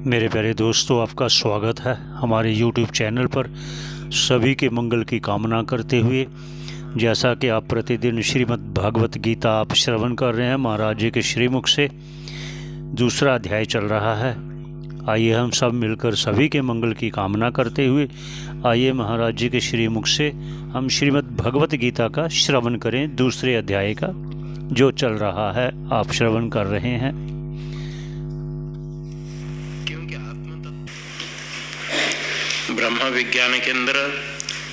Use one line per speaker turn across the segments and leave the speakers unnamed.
मेरे प्यारे दोस्तों, आपका स्वागत है हमारे YouTube चैनल पर। सभी के मंगल की कामना करते हुए, जैसा कि आप प्रतिदिन श्रीमद् भागवत गीता आप श्रवण कर रहे हैं, महाराज जी के श्रीमुख से दूसरा अध्याय चल रहा है। आइए हम सब मिलकर सभी के मंगल की कामना करते हुए आइए महाराज जी के श्रीमुख से हम श्रीमद् भगवत गीता का श्रवण करें। दूसरे अध्याय का जो चल रहा है आप श्रवण कर रहे हैं।
ब्रह्म विज्ञान केंद्र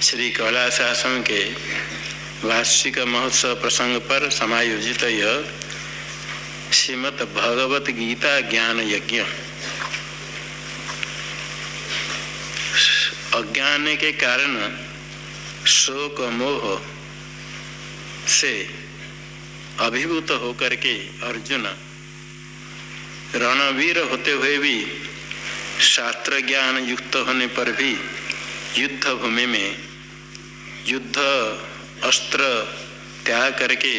श्री कैलाश आश्रम के वार्षिक महोत्सव प्रसंग पर समायोजित यह श्रीमद् भगवत गीता ज्ञान यज्ञ अज्ञान के कारण शोक मोह से अभिभूत होकर के अर्जुन रणवीर होते हुए भी शास्त्र ज्ञान युक्त होने पर भी युद्ध भूमि में युद्ध अस्त्र त्याग करके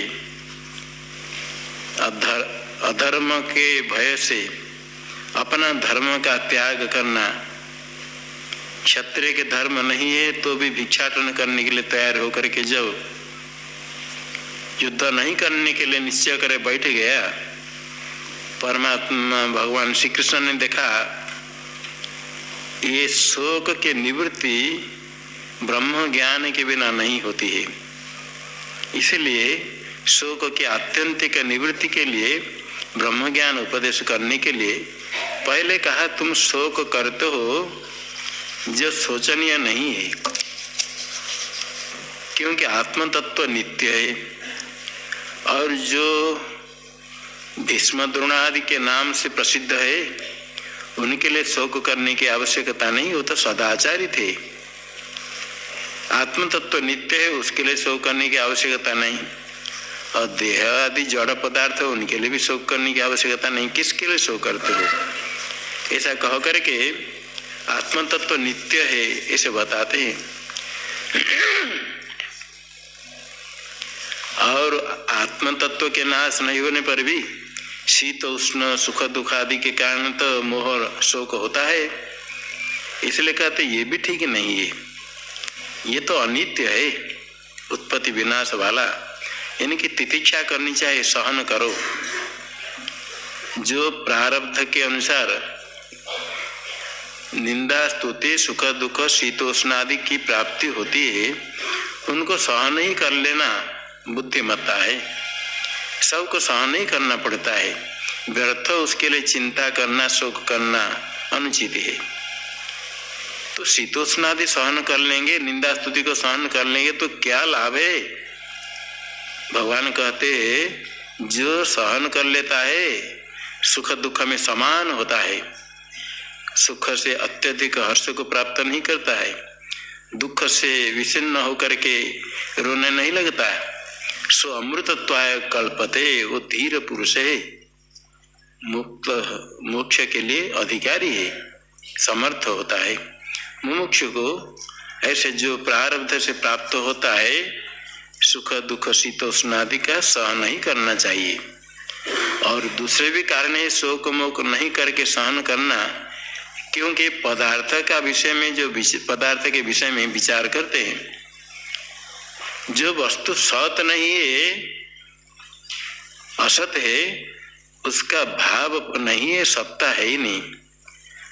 अधर्म के भय से अपना धर्म का त्याग करना, क्षत्रिय के धर्म नहीं है तो भी भिक्षाटन करने के लिए तैयार होकर के जब युद्ध नहीं करने के लिए निश्चय करे बैठ गया, परमात्मा भगवान श्री कृष्ण ने देखा ये शोक के निवृत्ति ब्रह्म ज्ञान के बिना नहीं होती है। इसलिए शोक के आत्यंतिक निवृत्ति के लिए ब्रह्म ज्ञान उपदेश करने के लिए पहले कहा तुम शोक करते हो जो शोचनीय नहीं है, क्योंकि आत्म तत्व नित्य है और जो भीष्म द्रोणादि के नाम से प्रसिद्ध है उनके लिए शोक करने की आवश्यकता नहीं, वो तो सदाचारी थे। आत्म तत्व नित्य है, उसके लिए शोक करने की आवश्यकता नहीं। और देह आदि जड़ पदार्थ है उनके लिए भी शोक करने की आवश्यकता नहीं। किसके लिए शोक करते हो ऐसा कह करके आत्म तत्व नित्य है ऐसे बताते हैं। और आत्म तत्व के नाश नहीं होने पर भी शीत उष्ण सुख दुख आदि के कारण तो मोह शोक होता है। इसलिए कहते ये भी ठीक नहीं है, ये तो अनित्य है, उत्पत्ति विनाश वाला। इनकी तितिक्षा करनी चाहिए, सहन करो। जो प्रारब्ध के अनुसार निंदा स्तुति सुख दुख शीतोष्ण आदि की प्राप्ति होती है उनको सहन ही कर लेना बुद्धिमत्ता है। सबको सहन ही करना पड़ता है, व्यर्थ उसके लिए चिंता करना शोक करना अनुचित है। तो शीतोष्ण आदि सहन कर लेंगे, निंदा स्तुति को सहन कर लेंगे तो क्या लाभ है। भगवान कहते हैं जो सहन कर लेता है सुख दुख में समान होता है, सुख से अत्यधिक हर्ष को प्राप्त नहीं करता है, दुख से विषिन्न होकर के रोने नहीं लगता है। सो अमृतत्वाय कल्पते, वो धीर पुरुष है, मुक्त मोक्ष के लिए अधिकारी है, समर्थ होता है। मुमुक्ष को ऐसे जो प्रारब्ध से प्राप्त होता है सुख दुख शीतोष्ण आदि का सहन नहीं करना चाहिए। और दूसरे भी कारण है शोक मोक नहीं करके सहन करना, क्योंकि पदार्थ का विषय में जो पदार्थ के विषय में विचार करते हैं, जो वस्तु सत नहीं है असत है उसका भाव नहीं है, सत्ता है ही नहीं।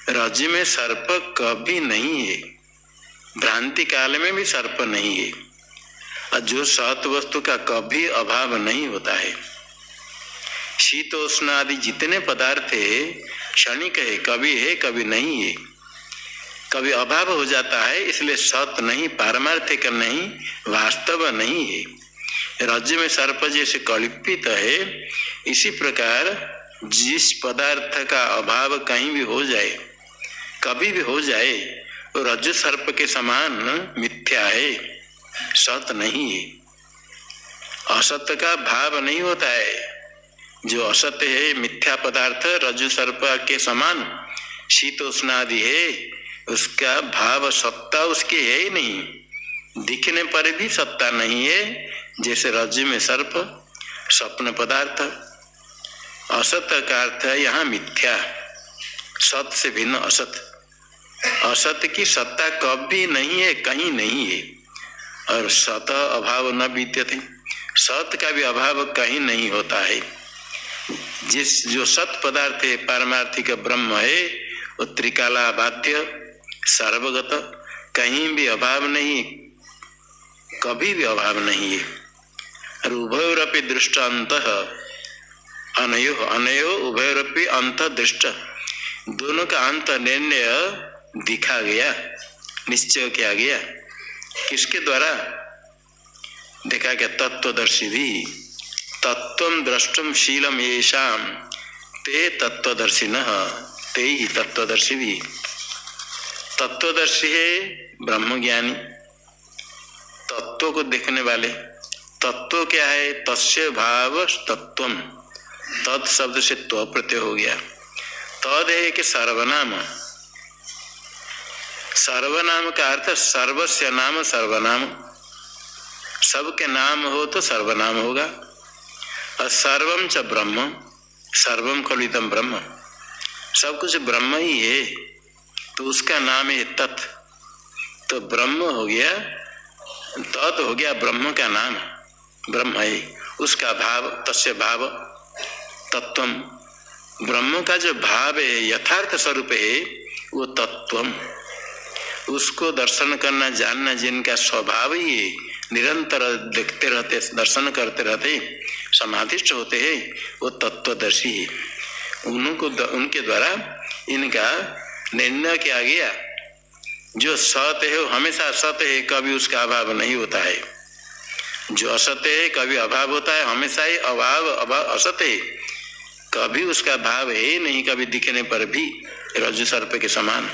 रज्जु में सर्प कभी नहीं है, भ्रांति काल में भी सर्प नहीं है। और जो सत वस्तु का कभी अभाव नहीं होता है। शीतोष्ण आदि जितने पदार्थ है क्षणिक है, कभी नहीं है, कभी अभाव हो जाता है। इसलिए सत नहीं, पारमार्थिक नहीं, वास्तव नहीं है। रज्जु में सर्प जैसे कल्पित है, इसी प्रकार जिस पदार्थ का अभाव कहीं भी हो जाए, कभी भी हो जाए, वो रज्जु सर्प के समान मिथ्या है, सत नहीं है। असत्य का भाव नहीं होता है। जो असत्य है मिथ्या पदार्थ रज्जु सर्प के समान शीतोष्ण आदि है, उसका भाव सत्ता उसकी है ही नहीं, दिखने पर भी सत्ता नहीं है। जैसे रज्जु में सर्प स्वप्न पदार्थ, असत्य का अर्थ है यहाँ मिथ्या, सत से भिन्न असत। असत की सत्ता कभी नहीं है, कहीं नहीं है। और सत अभाव न विद्यते, सत का भी अभाव कहीं नहीं होता है। जिस जो सत पदार्थ है पारमार्थिक ब्रह्म है वो त्रिकाला बाध्य सर्वगत, कहीं भी अभाव नहीं, कभी भी अभाव नहीं है। और उभयोरपि दृष्ट अंत अनयो अनयो उभयोरपि अंत दृष्ट, दोनों का अंत निर्णय दिखा गया, निश्चय किया गया। किसके द्वारा देखा गया? तत्वदर्शी भी। तत्वं द्रष्टुम शीलम येषाम ते तत्वदर्शिनः, ते ही तत्वदर्शी भी। तत्वदर्शी है ब्रह्मज्ञानी, तत्व को देखने वाले। तत्व क्या है? तस्य भाव तत्वम, तत् शब्द से त्व प्रत्यय हो गया। तद है कि सर्वनाम, सर्वनाम का अर्थ सर्वस्य नाम सर्वनाम, सबके नाम हो तो सर्वनाम होगा। और सर्वम च ब्रह्म, सर्वम खलितम ब्रह्म, सब कुछ ब्रह्म ही है तो उसका नाम है तत्। तो ब्रह्म हो गया, तत् हो गया ब्रह्म का नाम, ब्रह्म है उसका भाव, तस्य भाव तत्वम। ब्रह्म का जो भाव है यथार्थ स्वरूप है वो तत्वम, उसको दर्शन करना जानना जिनका स्वभाव ही है, निरंतर देखते रहते, दर्शन करते रहते, समाधिष्ठ होते हैं, वो तत्वदर्शी है। उनके द्वारा इनका निर्णय किया गया। जो सत है वो हमेशा सत है, कभी उसका अभाव नहीं होता है। जो असत है कभी अभाव होता है, हमेशा ही अभाव असत है, कभी उसका भाव है नहीं, कभी दिखने पर भी रज्जु सर्प के समान।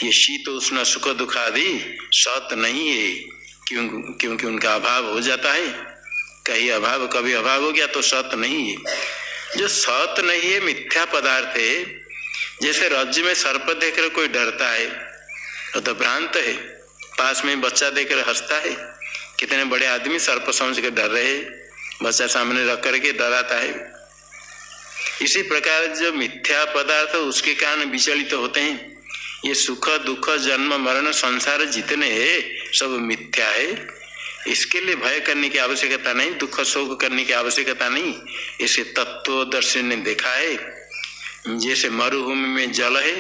ये शीत उष्ण सुख दुख आदि सत नहीं है, क्योंकि उनका अभाव हो जाता है। कहीं अभाव कभी अभाव हो गया तो सत नहीं है। जो सत नहीं है मिथ्या पदार्थ है। जैसे रज्जु में सर्प देखकर कोई डरता है वो तो भ्रांत है, पास में बच्चा देखकर हंसता है। कितने बड़े आदमी सर्प समझ कर डर रहे, बच्चा सामने रख करके डराता है। इसी प्रकार जो मिथ्या पदार्थ उसके कारण विचलित होते हैं। ये सुख दुख जन्म मरण संसार जितने हैं सब मिथ्या है। इसके लिए भय करने की आवश्यकता नहीं, दुख शोक करने की आवश्यकता नहीं। इसे तत्वदर्शी ने देखा है। जैसे मरुभूमि में जल है,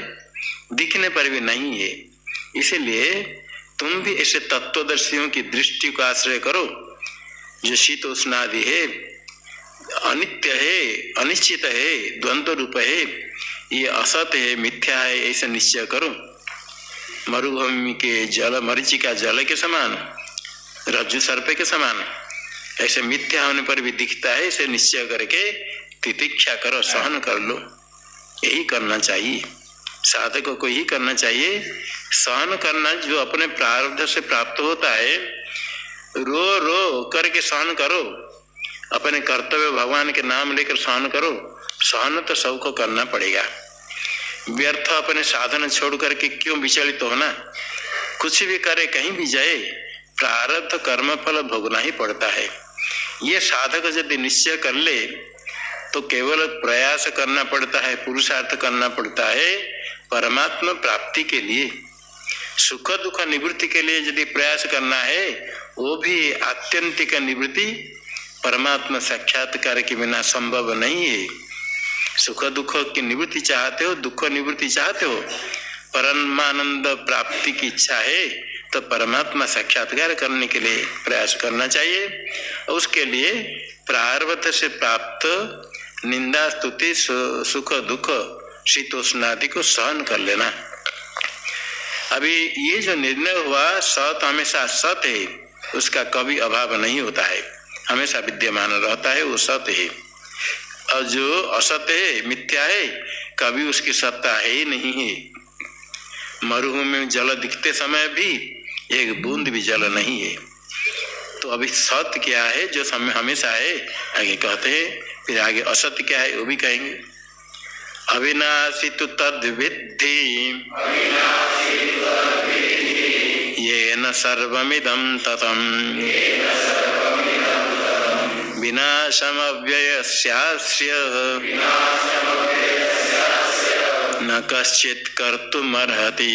दिखने पर भी नहीं है, इसीलिए तुम भी ऐसे तत्वदर्शियों की दृष्टि को आश्रय करो। जो शीत उष्ण आदि है अनित्य है, अनिश्चित है, द्वंद्व रूप है, ये असत है, मिथ्या है, ऐसा निश्चय करो। मरुभूमि के जल मरीचिका जल के समान, रज्जु सर्प के समान, ऐसे मिथ्या होने पर भी दिखता है, इसे निश्चय करके तितिक्षा करो, सहन कर लो। यही करना चाहिए, साधक को यही करना चाहिए, सहन करना। जो अपने प्रारब्ध से प्राप्त होता है रो रो करके सहन करो, अपने कर्तव्य भगवान के नाम लेकर सहन करो। सहन तो सबको करना पड़ेगा। व्यर्थ अपने साधन छोड़ करके क्यों विचलित होना? कुछ भी करे, कहीं भी जाए, प्रारब्ध कर्म फल भोगना ही पड़ता है। ये साधक यदि निश्चय कर ले तो केवल प्रयास करना पड़ता है, पुरुषार्थ करना पड़ता है परमात्मा प्राप्ति के लिए। सुख दुख निवृत्ति के लिए यदि प्रयास करना है, वो भी आत्यंतिक निवृत्ति परमात्मा साक्षात्कार के बिना संभव नहीं है। सुख दुख की निवृत्ति चाहते हो, दुख निवृत्ति चाहते हो, परमानंद प्राप्ति की इच्छा है तो परमात्मा साक्षात्कार करने के लिए प्रयास करना चाहिए। उसके लिए प्रारब्ध से प्राप्त निंदा स्तुति सुख दुख शीतोष्ण आदि को सहन कर लेना। अभी ये जो निर्णय हुआ सत हमेशा सत है, उसका कभी अभाव नहीं होता है, हमेशा विद्यमान रहता है, वो सत है। और जो असत है मिथ्या है, कभी उसकी सत्ता है ही नहीं है। मरुभूमि में जल दिखते समय भी एक बूंद भी जल नहीं है। तो अभी सत्य क्या है जो समय हमेशा है, आगे कहते हैं। फिर आगे असत्य क्या है वो भी कहेंगे। अविनाशी तु तद्विद्धि येन सर्वमिदं ततं विनाशमव्ययस्यास्य न कश्चित् कर्तुमर्हति।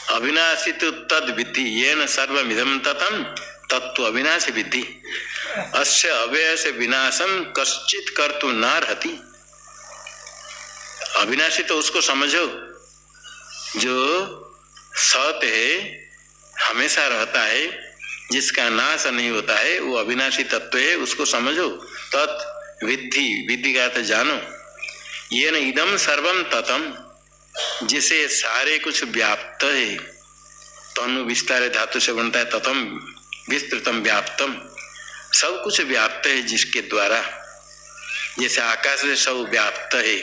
अविनाशी तो तद विद्धि येन सर्वमिदं ततं तत्व अविनाशी विद्धि अस्य अव्यय से विनाशम कश्चित कर्तुं नार्हति। अविनाशी तो उसको समझो जो सत है, हमेशा रहता है, जिसका नाश नहीं होता है, वो अविनाशी तत्व है, उसको समझो। तत् विद्धि, विद्धि का अर्थ जानो। येन इदम सर्वम ततम, जिसे सारे कुछ व्याप्त है। तनु विस्तार धातु से बनता है ततम विस्तृतम व्याप्तम, सब कुछ व्याप्त है जिसके द्वारा। जैसे आकाश से सब व्याप्त है।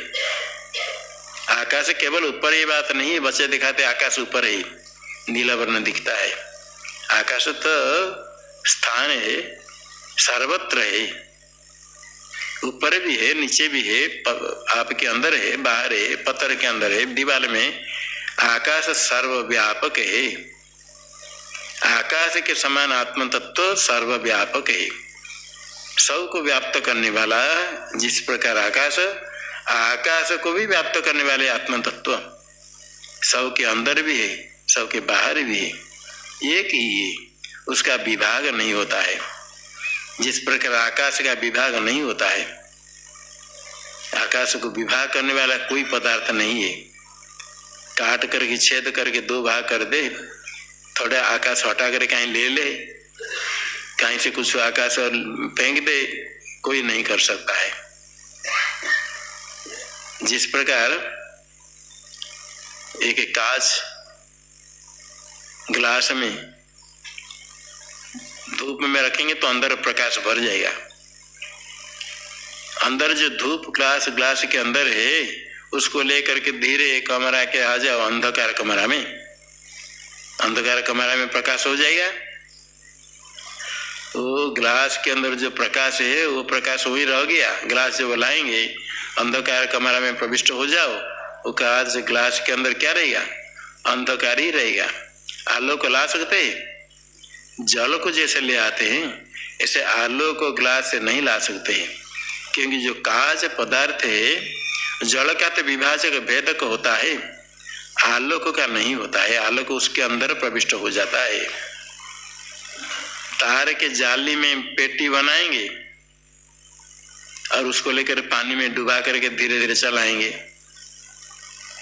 आकाश केवल ऊपर ही बात नहीं है, बच्चे दिखाते आकाश ऊपर है, नीला वर्ण दिखता है। आकाश तो स्थान है, सर्वत्र है, ऊपर भी है, नीचे भी है, आपके अंदर है, बाहर है, पत्थर के अंदर है, दीवार में। आकाश सर्वव्यापक है। आकाश के समान आत्म तत्व सर्वव्यापक है, सब को व्याप्त करने वाला। जिस प्रकार आकाश, आकाश को भी व्याप्त करने वाले आत्म तत्व सब के अंदर भी है, सब के बाहर भी है, एक ही है, उसका विभाग नहीं होता है। जिस प्रकार आकाश का विभाग नहीं होता है, आकाश को विभाग करने वाला कोई पदार्थ नहीं है। काट करके छेद करके दो भाग कर दे, थोड़ा आकाश हटा कर कहीं ले ले, कहीं से कुछ आकाश फेंक दे, कोई नहीं कर सकता है। जिस प्रकार एक कांच गिलास में धूप में रखेंगे तो अंदर प्रकाश भर जाएगा। अंदर जो धूप ग्लास के अंदर है, उसको लेकर के धीरे कमरा के आ जाओ अंधकार कमरा में, अंधकार कमरा में प्रकाश हो जाएगा। वो ग्लास के अंदर जो प्रकाश है वो प्रकाश वही रह गया। ग्लास जब लाएंगे अंधकार कमरा में प्रविष्ट हो जाओ, वो कांच ग्लास के अंदर क्या रहेगा? अंधकार ही रहेगा। आलोक ला सकते हैं? जल को जैसे ले आते हैं ऐसे आलोक को ग्लास से नहीं ला सकते हैं, क्योंकि जो कांच पदार्थ है जल का तो विभाजक भेदक होता है, आलोक का नहीं होता है। आलोक उसके अंदर प्रविष्ट हो जाता है। तार के जाली में पेटी बनाएंगे और उसको लेकर पानी में डुबा करके धीरे धीरे चलाएंगे,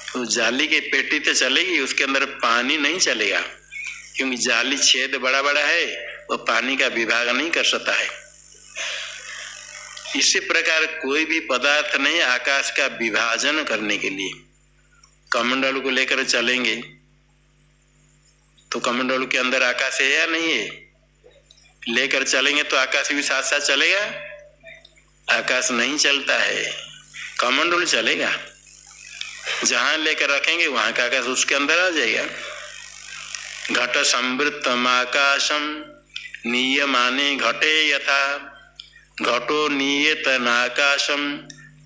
तो जाली की पेटी तो चलेगी, उसके अंदर पानी नहीं चलेगा, क्योंकि जाली छेद बड़ा बड़ा है, वो पानी का विभाग नहीं कर सकता है। इसी प्रकार कोई भी पदार्थ नहीं आकाश का विभाजन करने के लिए। कमंडल को लेकर चलेंगे तो कमंडल के अंदर आकाश है या नहीं है? लेकर चलेंगे तो आकाश भी साथ साथ चलेगा? आकाश नहीं चलता है, कमंडल चलेगा। जहां लेकर रखेंगे वहां का आकाश उसके अंदर आ जाएगा। घट संवृत्तम आकाशम नीयमाने घटे यथा घटो नीयत नाकाशम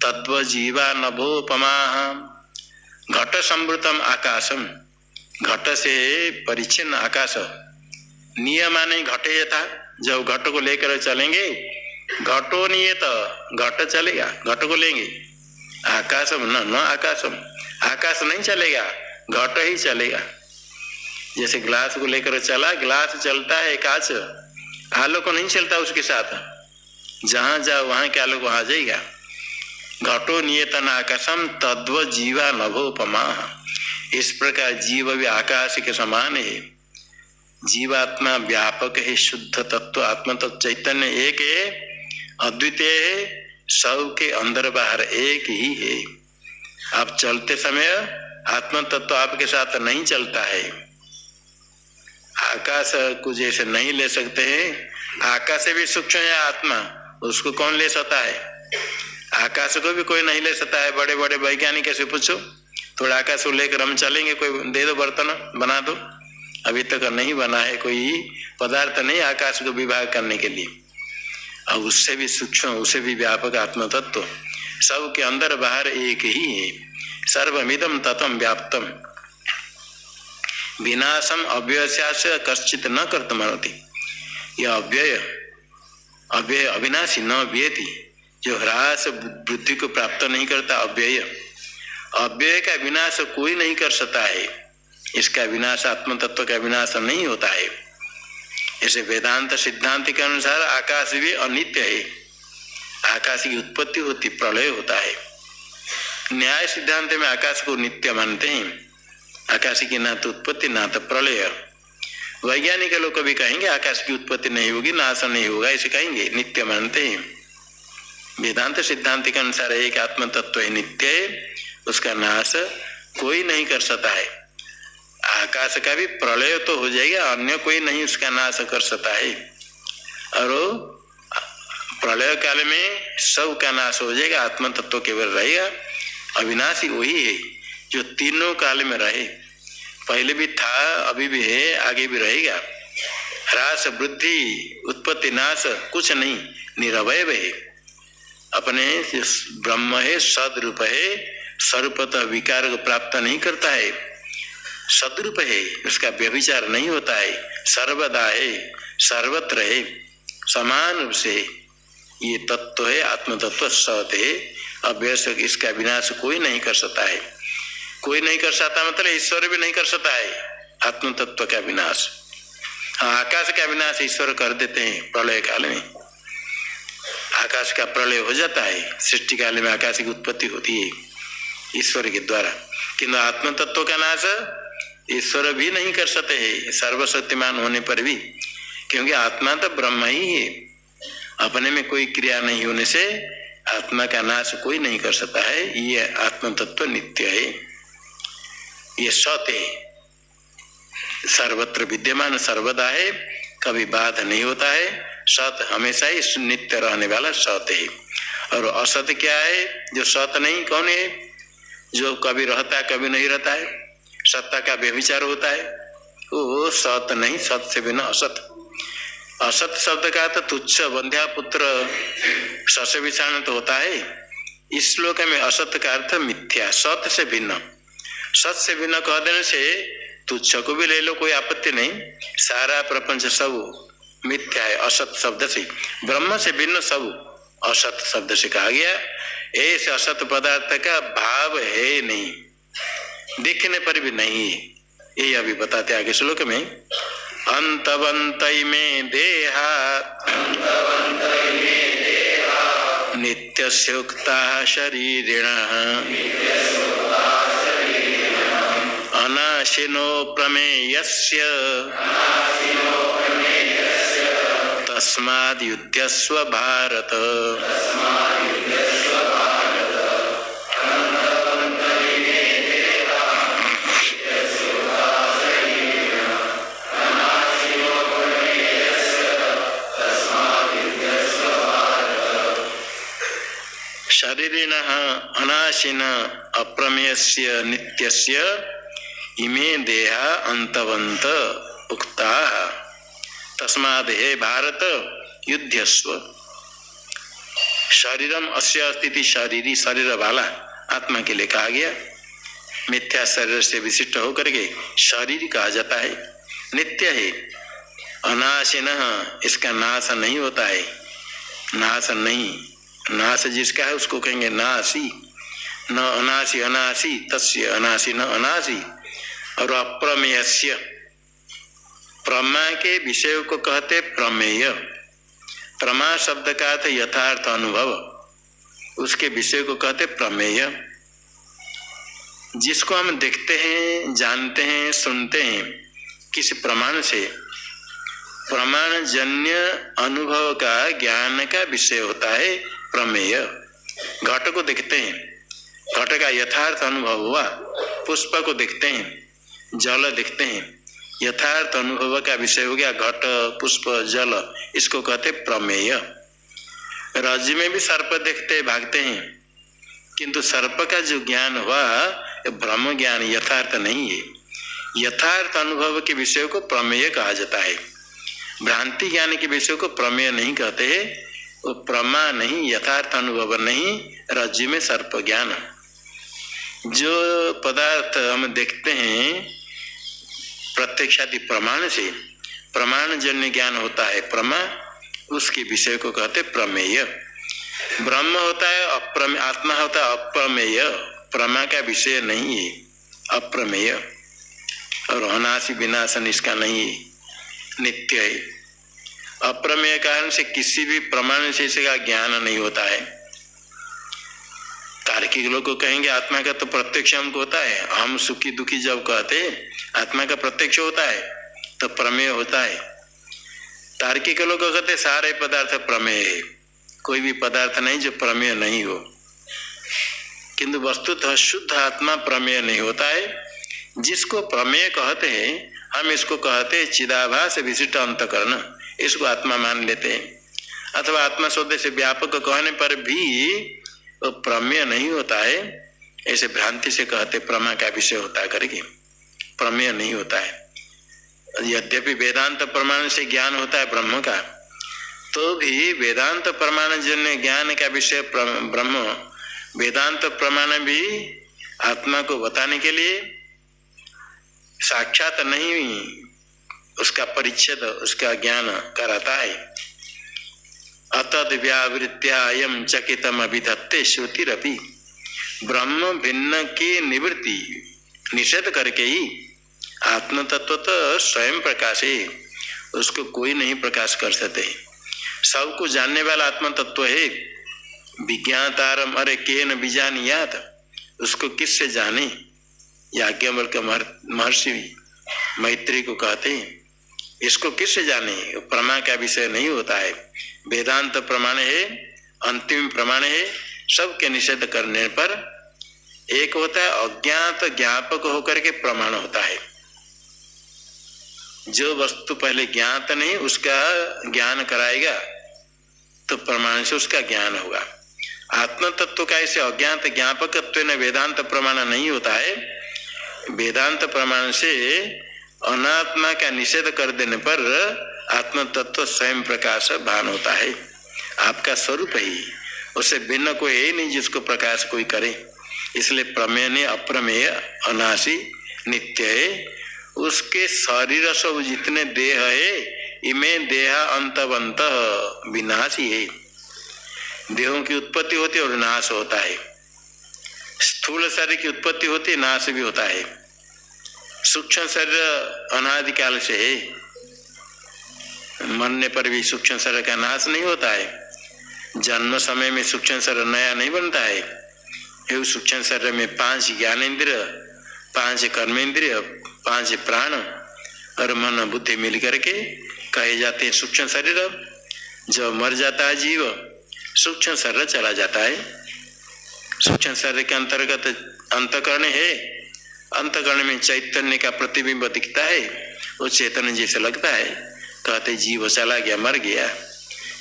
तद्व जीवा नभोपमा। घट संवृतम आकाशम, घट से परिच्छिन्न आकाश, नियमाने घटे यथा, जब घट को लेकर चलेंगे घटो नियत, घट चलेगा, घट को लेंगे। आकाशम न आकाशम, आकाश नहीं चलेगा, घट ही चलेगा। जैसे ग्लास को लेकर चला, ग्लास चलता है, कांच आलोक नहीं चलता उसके साथ, जहां जाओ वहां के आलोक वहां जाएगा। घटो नियतन आकाशम तद्व जीवा नभोपमा। इस प्रकार जीव भी आकाश के समान है। जीवात्मा व्यापक है, शुद्ध तत्व आत्म तत्व चैतन्य एक है, अद्वितीय है, सब के अंदर बाहर एक ही है। आप चलते समय आत्म तत्व आपके साथ नहीं चलता है। आकाश को जैसे नहीं ले सकते हैं, आकाश से भी सूक्ष्म है आत्मा, उसको कौन ले सकता है? आकाश को भी कोई नहीं ले सकता है। बड़े बड़े वैज्ञानिक से पूछो, थोड़ा आकाश को लेकर हम चलेंगे, कोई दे दो बर्तन बना दो, अभी तक नहीं बना है कोई पदार्थ नहीं आकाश को विभाग करने के लिए। और उससे भी सूक्ष्म, उससे भी व्यापक आत्म तत्व सब के अंदर बाहर एक ही है। सर्वमिदं ततं व्याप्तम। विनाशम अव्ययस्य कश्चित न कर्तुमर्हति। यह अव्यय अव्यय अविनाशी न व्येति, जो ह्रास वृद्धि को प्राप्त नहीं करता, अव्यय अव्यय का विनाश कोई नहीं कर सकता है। इसका विनाश आत्म तत्व का विनाश नहीं होता है। ऐसे वेदांत सिद्धांत के अनुसार आकाश भी अनित्य है। आकाश की उत्पत्ति होती, प्रलय होता है। न्याय सिद्धांत में आकाश को नित्य मानते हैं। आकाश की ना तो उत्पत्ति ना तो प्रलय। वैज्ञानिक लोग कभी कहेंगे आकाश की उत्पत्ति नहीं होगी, नाश नहीं होगा, ऐसे कहेंगे, नित्य मानते हैं। वेदांत सिद्धांत के अनुसार एक आत्म तत्व है, नित्य है, उसका नाश कोई नहीं कर सकता है। आकाश का भी प्रलय तो हो जाएगा, अन्य कोई नहीं उसका नाश कर सकता है। और प्रलय काल में सब का नाश हो जाएगा, आत्म तत्व केवल रहेगा। अविनाशी वही है जो तीनों काल में रहे, पहले भी था, अभी भी है, आगे भी रहेगा। ह्रास वृद्धि उत्पत्ति नाश कुछ नहीं, निरवय है। अपने ब्रह्म है, सदरूप है, स्वरूपतः विकार को प्राप्त नहीं करता है, सदरूप है, उसका व्यभिचार नहीं होता है, सर्वदा है, सर्वत्र है, समान रूप से ये तत्व है। आत्म तत्व सत है, अव्यय, इसका विनाश कोई नहीं कर सकता है। कोई नहीं कर सकता मतलब ईश्वर भी नहीं कर सकता है आत्म तत्व का विनाश। हाँ, आकाश का विनाश ईश्वर कर देते हैं प्रलय काल में। आकाश का प्रलय हो जाता है, सृष्टि काल में आकाश की उत्पत्ति होती है ईश्वर के द्वारा, किंतु आत्म तत्व का नाश ईश्वर भी नहीं कर सकते हैं, सर्वशक्तिमान होने पर भी, क्योंकि आत्मा तो ब्रह्म ही है। अपने में कोई क्रिया नहीं होने से आत्मा का नाश कोई नहीं कर सकता है। ये आत्म तत्व नित्य है, ये सत है, सर्वत्र विद्यमान, सर्वदा है, कभी बाध नहीं होता है। सत हमेशा ही नित्य रहने वाला सत है। और असत क्या है? जो सत नहीं, कौन है? जो कभी रहता है कभी नहीं रहता है, सत्ता का व्यभिचार होता है, वो सत नहीं, सत से बिना असत। असत शब्द का तो तुच्छ, बंध्या, पुत्र, सस विषाण तो होता है। इस श्लोक में असत का अर्थ मिथ्या, सत से भिन्न। सत से भिन्न कह देने से तुच्छ को भी ले लो, कोई आपत्ति नहीं, सारा प्रपंच सब मिथ्या है असत शब्द से। ब्रह्म से भिन्न सब असत शब्द से कहा गया। ऐसे असत पदार्थ का भाव है नहीं, देखने पर भी नहीं है, ये अभी बताते आगे श्लोक में। अंतवंतै में देहा नित्यस्य उक्ताः शरीरिणः अनाशिनो प्रमेयस्य तस्माद् युध्यस्व भारत। शरीरिणः अनाशिनः अप्रमेयस्य नित्यस्य इमे देहा अंतवंत उक्ताः तस्माद् हे भारत युध्यस्व। शरीरम अस्य स्थिति, शरीरी शरीर वाला आत्मा के लिए कहा गया। मिथ्या शरीर से विशिष्ट होकर के शरीर कहा जाता है, नित्य है। अनाशिनः, इसका नाश नहीं होता है, नाश नहीं, नाश जिसका है उसको कहेंगे नासी। न अनासी अनासी तस्य, अनासी न अनासी। और अप्रमेयस्य, प्रमा के विषय को कहते प्रमेय। प्रमा शब्द का अर्थ यथार्थ अनुभव, उसके विषय को कहते प्रमेय। जिसको हम देखते हैं, जानते हैं, सुनते हैं, किस प्रमाण से? प्रमाण जन्य अनुभव का, ज्ञान का विषय होता है प्रमेय। घट को देखते हैं, घट का यथार्थ अनुभव हुआ। पुष्प को देखते हैं, जल देखते हैं, यथार्थ अनुभव का विषय हो गया घट, पुष्प, जल, इसको कहते प्रमेय। रज्जु में भी सर्प देखते भागते हैं, किंतु सर्प का जो ज्ञान हुआ ब्रह्म ज्ञान, यथार्थ नहीं है। यथार्थ अनुभव के विषय को प्रमेय कहा जाता है। भ्रांति ज्ञान के विषय को प्रमेय नहीं कहते हैं, वो प्रमा नहीं, यथार्थ अनुभव नहीं। रज्जु में सर्प ज्ञान, जो पदार्थ हम देखते हैं प्रत्यक्षादि प्रमाण से प्रमाण जन्य ज्ञान होता है प्रमा, उसके विषय को कहते प्रमेय। ब्रह्म होता है अप्रमेय, आत्मा होता है अप्रमेय, प्रमा का विषय नहीं है, अप्रमेय और अनाशी विनाशन इसका नहीं है, नित्य है। अप्रमेय कारण से किसी भी प्रमाण से इसका ज्ञान नहीं होता है। तार्किक लोग को कहेंगे आत्मा का तो प्रत्यक्ष हमको होता है, हम सुखी दुखी जब कहते आत्मा का प्रत्यक्ष होता है तो प्रमेय होता है। तार्किक लोग कहते सारे पदार्थ प्रमेय है, कोई भी पदार्थ नहीं जो प्रमेय नहीं हो। किंतु वस्तुतः शुद्ध आत्मा प्रमेय नहीं होता है। जिसको प्रमेय कहते हैं हम इसको कहते हैं चिदाभास विशिष्ट अंतकरण, इसको आत्मा मान लेते हैं। अथवा आत्मा शब्द से व्यापक कहने पर भी वो प्रमेय नहीं होता है, ऐसे भ्रांति से कहते प्रमा का विषय होता करके, प्रमेय नहीं होता है। यद्यपि वेदांत प्रमाण से ज्ञान होता है ब्रह्म का, तो भी वेदांत प्रमाण जन्य ज्ञान का विषय ब्रह्म, वेदांत प्रमाण भी आत्मा को बताने के लिए साक्षात नहीं उसका परिच्छेद उसका ज्ञान कराता है। अतद व्यावृत्या अयम चकितम अभिधत्ते श्रुतिरपि, ब्रह्म भिन्न की निवृत्ति निषेध करके ही आत्म तत्व तो स्वयं प्रकाश है, उसको कोई नहीं प्रकाश कर सकते। सबको जानने वाला आत्म तत्व है। विज्ञातारम अरे केन बीजानियात, उसको किससे जाने? याज्ञवल्क्य महर्षि मैत्री को कहते हैं इसको किससे जाने? प्रमा का विषय नहीं होता है। वेदांत प्रमाण है, अंतिम प्रमाण है। सबके निषेध करने पर एक होता है अज्ञात ज्ञापक होकर के प्रमाण होता है। जो वस्तु पहले ज्ञात नहीं उसका ज्ञान कराएगा तो प्रमाण से उसका ज्ञान होगा। आत्म तत्व का ऐसे अज्ञात ज्ञापकत्व न वेदांत प्रमाण नहीं होता है। वेदांत प्रमाण से अनात्मा का निषेध कर देने पर आत्म तत्व स्वयं प्रकाश भान होता है। आपका स्वरूप ही, उससे भिन्न कोई है नहीं जिसको प्रकाश कोई करे। इसलिए प्रमेय ने अप्रमेय अनाशी नित्य है। उसके शरीर सब जितने देह है इमें देहा अंतवंत विनाशी है। देहों की उत्पत्ति होती है और नाश होता है। स्थूल शरीर की उत्पत्ति होती है, नाश भी होता है। सूक्ष्म शरीर अनादिकाल से है, मरने पर भी सूक्ष्म शरीर का नाश नहीं होता है। जन्म समय में सूक्ष्म शरीर नया नहीं बनता है। ये सूक्ष्म शरीर में 5 ज्ञानेन्द्रिय, 5 कर्मेंद्रिय, 5 प्राण और मन बुद्धि मिल करके कहे जाते हैं सूक्ष्म शरीर। जब मर जाता है जीव, सूक्ष्म शरीर चला जाता है। सूक्ष्म शरीर के अंतर्गत अंतकरण है। अंतकरण में चैतन्य का प्रतिबिंब दिखता है, वो चेतन जैसे लगता है। कहते जीव चला गया, मर गया।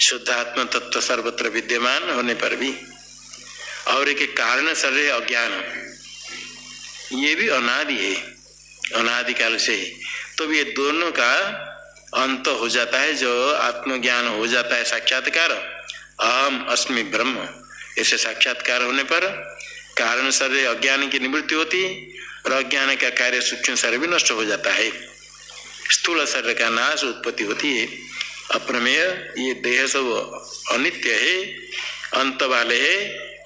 शुद्धात्म तत्व सर्वत्र विद्यमान होने पर भी। और एक कारण शरीर अज्ञान, ये भी अनादि है, अनादिकाल से ही। तो ये दोनों का अंत हो जाता है। जो आत्मज्ञान हो जाता है, साक्षात्कार अहम अस्मि ब्रह्म, ऐसे साक्षात्कार होने पर कारण शरीर अज्ञान की निवृत्ति होती और अज्ञान का कार्य सूक्ष्म शरीर भी नष्ट हो जाता है। स्थूल शरीर का नाश उत्पत्ति होती है। अप्रमेय ये देह सब अनित्य है, अंत वाले है।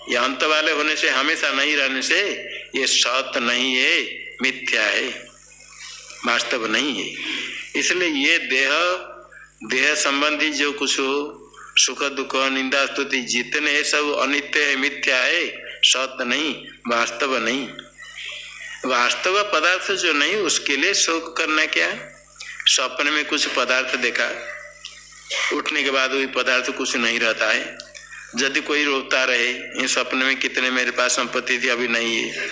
ये अंत वाले होने से, हमेशा नहीं रहने से ये सत्य नहीं है, मिथ्या है, वास्तव नहीं है। इसलिए ये देह संबंधी जो कुछ हो, सुख दुख निंदा स्तुति जितने है सब अनित्य है, मिथ्या है, सत्य नहीं, वास्तव नहीं। वास्तव पदार्थ जो नहीं उसके लिए शोक करना क्या? सपने में कुछ पदार्थ देखा, उठने के बाद वही पदार्थ कुछ नहीं रहता है। यदि कोई रोता रहे इन सपने में कितने मेरे पास संपत्ति थी अभी नहीं है,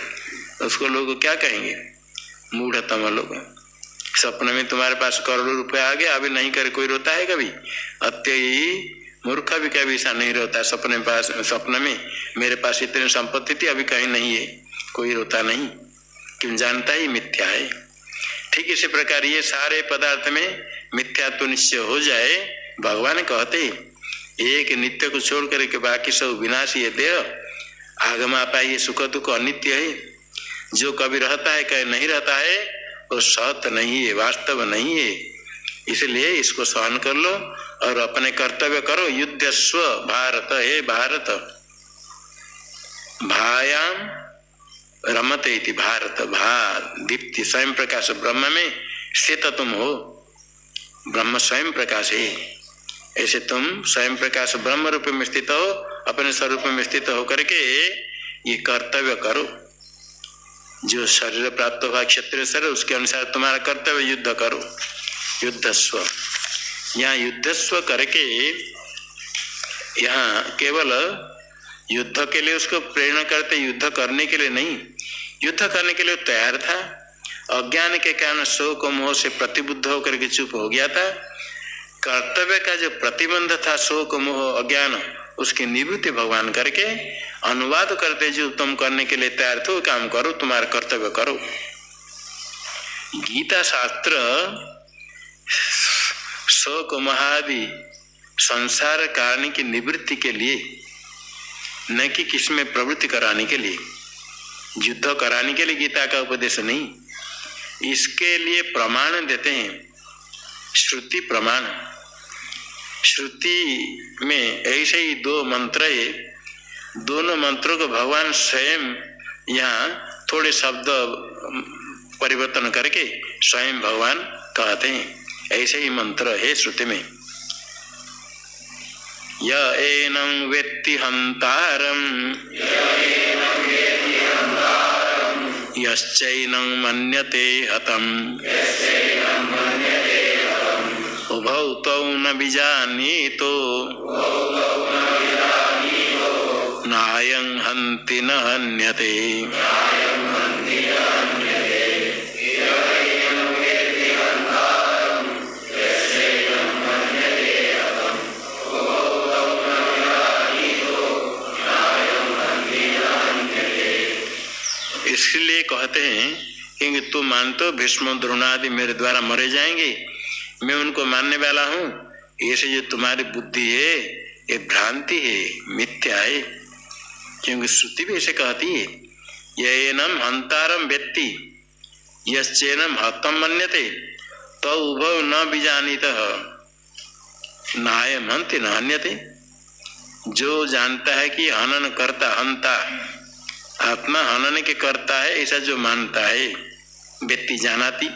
उसको लोग क्या कहेंगे? मूढ़तम लोग। सपने में तुम्हारे पास करोड़ों रुपया आ गया, अभी नहीं करे, कोई रोता है कभी? अत्ययी मूर्ख भी कभी ऐसा नहीं रोता। सपने में मेरे पास इतनी संपत्ति थी अभी कहीं नहीं है, कोई रोता नहीं, क्यों? जानता ही मिथ्या है। ठीक इसी प्रकार ये सारे पदार्थ में मिथ्यात्व निश्चय हो जाए। भगवान कहते एक नित्य को छोड़ करके बाकी सब विनाशी है। देह आगम आपा ये सुख दुख अनित्य है। जो कभी रहता है कभी नहीं रहता है, वो सत नहीं है, वास्तव नहीं है। इसलिए इसको सहन कर लो और अपने कर्तव्य करो। युद्धस्व भारत, हे भारत, भायाम रमते इति भारत, भा दीप्ति स्वयं प्रकाश, ब्रह्म में स्थित तुम हो, ब्रह्म स्वयं प्रकाश है। ऐसे तुम स्वयं प्रकाश ब्रह्म रूप में स्थित हो, अपने स्वरूप में स्थित होकर के ये कर्तव्य करो। जो शरीर प्राप्त हुआ क्षत्रिय शरीर, उसके अनुसार तुम्हारा कर्तव्य युद्ध करो। युद्धस्व, यहाँ युद्धस्व करके यहाँ केवल युद्ध के लिए उसको प्रेरणा करते, युद्ध करने के लिए नहीं। युद्ध करने के लिए तैयार था, अज्ञान के कारण शोक मोह से प्रतिबुद्ध होकर के चुप हो गया था। कर्तव्य का जो प्रतिबंध था, शोक मोह अज्ञान, उसकी निवृत्ति भगवान करके अनुवाद करते, जो तुम करने के लिए तैयार थे वो काम करो, तुम्हारा कर्तव्य करो। गीता शास्त्र शोक महादि संसार कारण की निवृत्ति के लिए, न कि किसमें प्रवृत्ति कराने के लिए, युद्ध कराने के लिए गीता का उपदेश नहीं। इसके लिए प्रमाण देते हैं, श्रुति प्रमाण। श्रुति में ऐसे ही दो मंत्र है, दोनों मंत्रों को भगवान स्वयं यहाँ थोड़े शब्द परिवर्तन करके स्वयं भगवान कहते हैं। ऐसे ही मंत्र है श्रुति में। य एनं वेत्ति हन्तारं यश्चैनं मन्यते हतम् उभौ तौ न विजानीतो नायं हन्ति न हन्यते। इसलिए कहते हैं कि तुम मानते हो भीष्म द्रोणादि मेरे द्वारा मरे जाएंगे, मैं उनको मानने वाला हूँ, ऐसे जो तुम्हारी बुद्धि है ये भ्रांति है, मिथ्या है। क्योंकि श्रुति भी ऐसे कहती है, येनम हंतारम व्यक्ति यश्चैनम हतम मन्यते तो उभव न बीजानीतः नायम हन्ति न हन्यते। जो जानता है कि हनन करता, हंता आत्मा हनन के करता है, ऐसा जो मानता है व्यक्ति जानाति।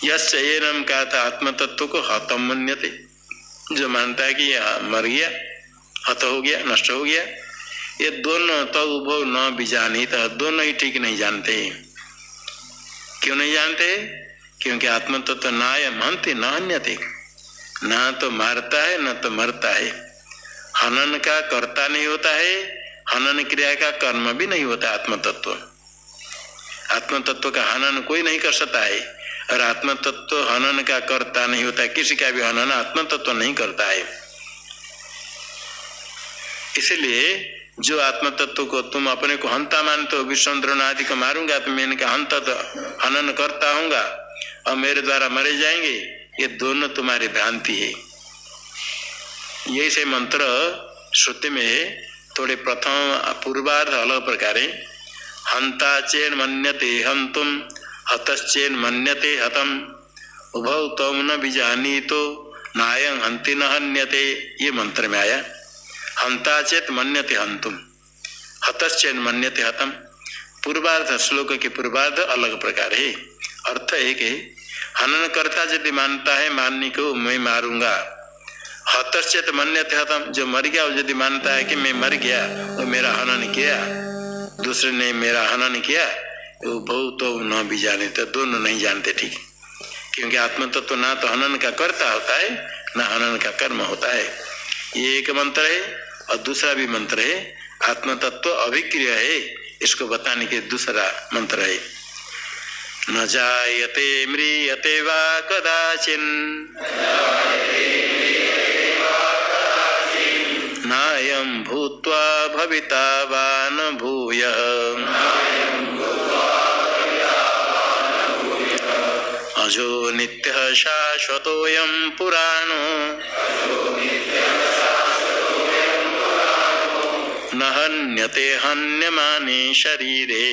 यश एनम का था आत्म तत्व को हतम मन्यते, जो मानता है कि मर गया, हत हो गया, नष्ट हो गया। ये दोनों तो उभव न बीजानीत, दोनों ही ठीक नहीं जानते। क्यों नहीं जानते? क्योंकि आत्म तत्व नायम हन्ति न हन्यते, ना तो मारता है न तो मरता है। हनन का कर्ता नहीं होता है, हनन क्रिया का कर्म भी नहीं होता। आत्म तत्व का हनन कोई नहीं कर सकता है, और आत्म तत्व हनन का कर्ता नहीं होता है। किसी का भी हनन आत्म तत्व नहीं करता है। इसलिए जो आत्म तत्व को तुम अपने को हंता मानते हो, विष्णु द्रोण आदि को मारूंगा तो मैं इनका हनन करता हूँगा और मेरे द्वारा मरे जाएंगे, ये दोनों तुम्हारी भ्रांति है। ये से मंत्र श्रुति में थोड़े प्रथम पूर्वार्ध अलग प्रकार है। हंता चेन मन्यते हंतुम हतश्चेन मन्यते हतम उभौ तम न बीजानीतो नायं हन्ति न हन्यते। ये मंत्र में आया। हंता चेत मन्यते हंतुम, हतश्चेन मन्यते हतम। पूर्वार्ध श्लोक के पूर्वार्ध अलग प्रकार है। अर्थ है कि हनन करता यदि मानता है मानने को मैं मारूंगा, हतश्चेत मन्यते हतम, जो मर गया यदि मानता है कि मैं मर गया वो मेरा हनन किया, दूसरे ने मेरा हनन किया, वो बहुत तो न भी जाने, तो दोनों नहीं जानते ठीक। क्योंकि आत्म तत्व ना तो हनन का कर्ता होता है ना हनन का कर्म होता है। ये एक मंत्र है। और दूसरा भी मंत्र है, आत्म तत्व अभिक्रिय है, इसको बताने के दूसरा मंत्र है। न जायते म्रियते वा कदाचिन नायं भूत्वा भविता वा न भूयः अजो नित्यः शाश्वतोऽयं पुराणो न हन्यते हन्यमाने शरीरे।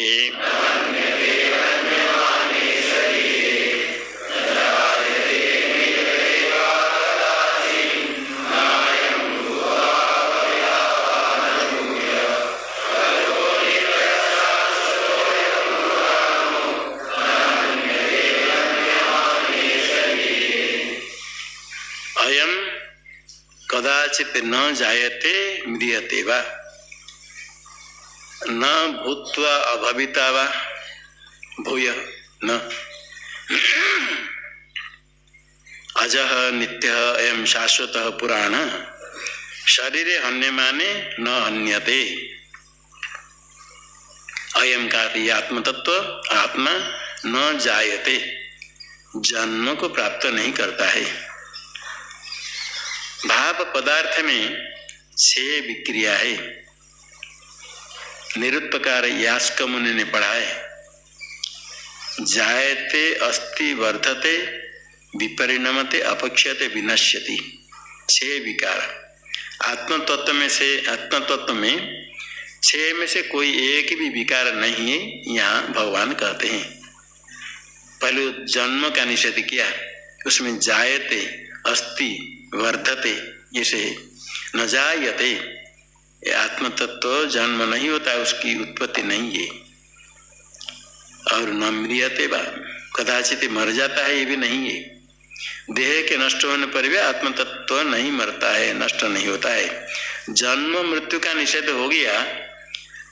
कदाचित न जायते म्रियते वा न भूत्वा अभविता वा भूय न अजः नित्यः एवं शाश्वतः पुराण शरीरे हन्यमाने न हन्यते। अयम का आत्म तत्व आत्मा न जायते, जन्म को प्राप्त नहीं करता है। भाव पदार्थ में 6 विक्रिया है। निरुत्तकार यास्क मुनि ने पढ़ा है, जायते अस्ति वर्धते विपरिणमते अपक्ष्यते विनश्यति। 6 विकार आत्म तत्व में 6 में से कोई एक भी विकार नहीं है, यहाँ भगवान कहते हैं। पहले जन्म का निषेध किया, उसमें जायते अस्ति वर्धते जैसे न जायते, ये आत्म तत्व जन्म नहीं होता है, उसकी उत्पत्ति नहीं है। और न म्रियते वा कदाचित मर जाता है, ये भी नहीं है। देह के नष्ट होने पर भी आत्म तत्व नहीं मरता है, नष्ट नहीं होता है। जन्म मृत्यु का निषेध हो गया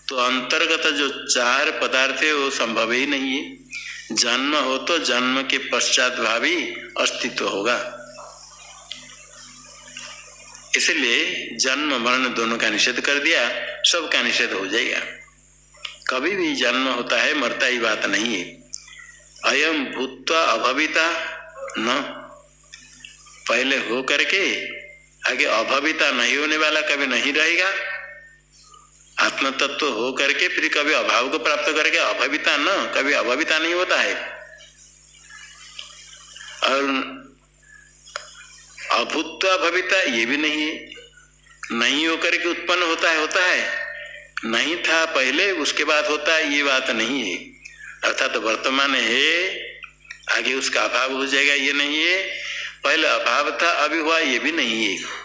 तो अंतर्गत जो 4 पदार्थ है वो संभव ही नहीं है। जन्म हो तो जन्म के पश्चात भावी अस्तित्व होगा, इसलिए जन्म मरण दोनों का निषेध कर दिया, सब का निषेध हो जाएगा। कभी भी जन्म होता है, मरता ही बात नहीं है। अयम भूत्वा अभविता न, पहले हो करके आगे अभविता नहीं होने वाला कभी नहीं रहेगा। आत्म तत्व हो करके फिर कभी अभाव को प्राप्त करके अभविता न, कभी अभविता नहीं होता है। और अभूत्वा भविता ये भी नहीं है, नहीं होकर के उत्पन्न होता है, नहीं था पहले उसके बाद होता है, ये बात नहीं है। अर्थात तो वर्तमान है, आगे उसका अभाव हो जाएगा, ये नहीं है। पहले अभाव था अभी हुआ, ये भी नहीं है।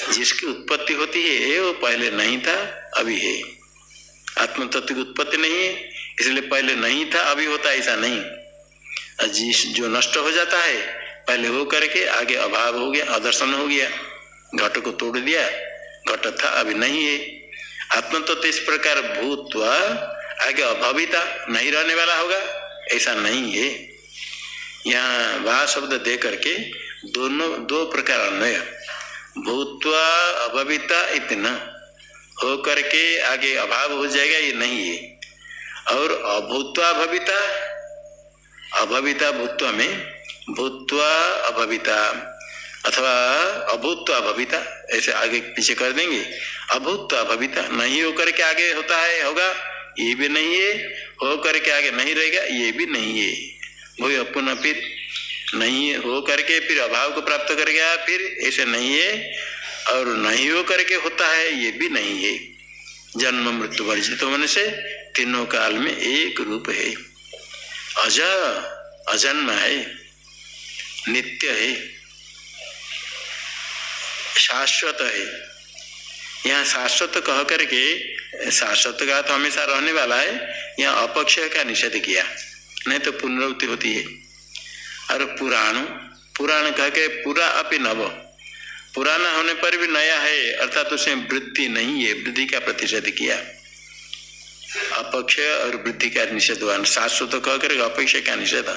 जिसकी उत्पत्ति होती है वो पहले नहीं था अभी है। आत्म तत्व की उत्पत्ति नहीं है, इसलिए पहले नहीं था अभी होता, ऐसा नहीं। जिस जो नष्ट हो जाता है पहले हो करके आगे अभाव हो गया, अदर्शन हो गया, घट को तोड़ दिया, घट था अभी नहीं है। आत्म तत्व इस प्रकार भूत्वा आगे अभविता नहीं रहने वाला होगा, ऐसा नहीं है। यहाँ वाह शब्द दे करके दोनों 2 प्रकार अन्वय, भूत्वा अभविता इतना हो करके आगे अभाव हो जाएगा, ये नहीं है। और अभूत्वा भविता, अभविता भूत्वा में भूत्वा अभविता अथवा अभूत्वा भविता, ऐसे आगे पीछे कर देंगे। अभूत्वा भविता नहीं होकर के आगे होता है होगा, ये भी नहीं है। हो करके आगे नहीं रहेगा, ये भी नहीं है। वही अपना फिर नहीं हो करके फिर अभाव को प्राप्त कर गया, फिर ऐसे नहीं है। और नहीं हो करके होता है, ये भी नहीं है। जन्म मृत्यु वर्जित होने से तीनों काल में एक रूप है। अज अजन्म है, नित्य है, शाश्वत है। यहाँ शाश्वत कह करके, शाश्वत का तो हमेशा रहने वाला है, यहाँ अपक्षय का निषेध किया, नहीं तो पुनरावृत्ति होती है। और पुराण कह के पूरा अपि नव, पुराना होने पर भी नया है, अर्थात उसमें वृद्धि नहीं है, वृद्धि का प्रतिषेध किया। अपक्षय और वृद्धि का निषेध हुआ। शाश्वत कह करके अपक्षय का निषेध